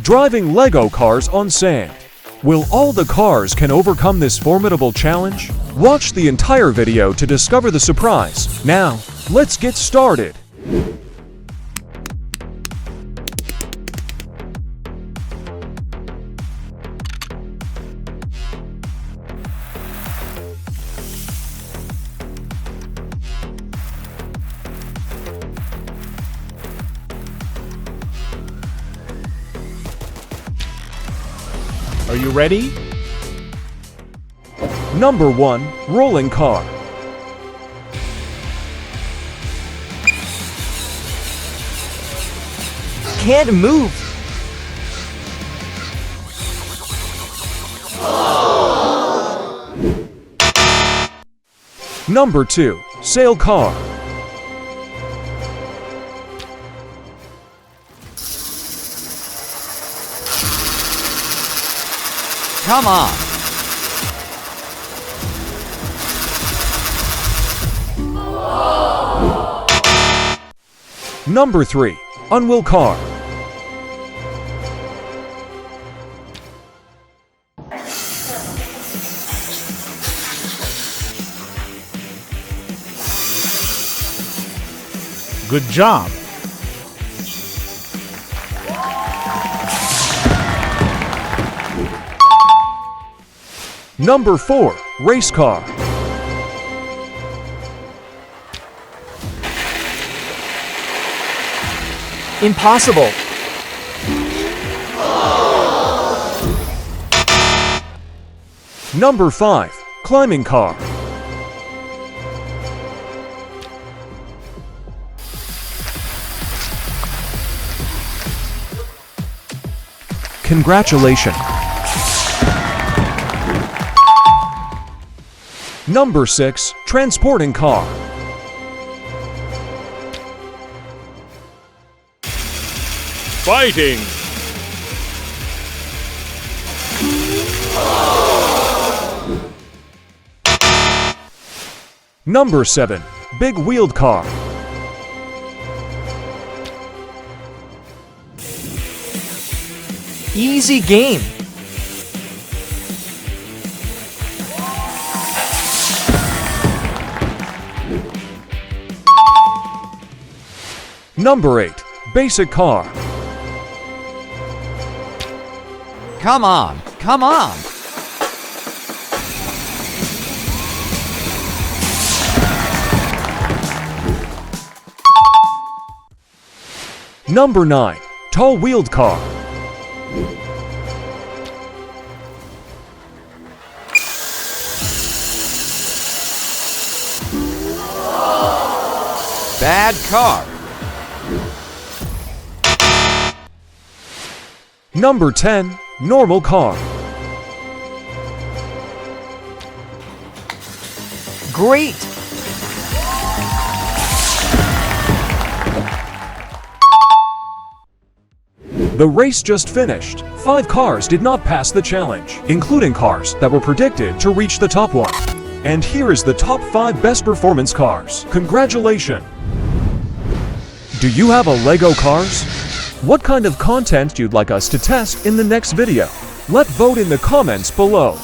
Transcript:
Driving Lego cars on sand. Will all the cars can overcome this formidable challenge? Watch the entire video to discover the surprise. Now, let's get started. Are you ready? Number 1. Rolling car. Can't move. Number 2. Sail car. Come on. Number 3. Unwheel car. Good job. Number 4. Race car. Impossible. Number 5. Climbing car. Congratulations. Number 6. Transporting car. Fighting. Number 7. Big wheeled car. Easy game. Number 8. Basic car. Come on. Come on. Number 9. Tall wheeled car. Bad car. Number 10. Normal car. Great. The race just finished. 5 cars did not pass the challenge, including cars that were predicted to reach the top 1. And here is the top 5 best performance cars. Congratulations! Do you have a Lego cars? What kind of content you'd like us to test in the next video? Let vote in the comments below.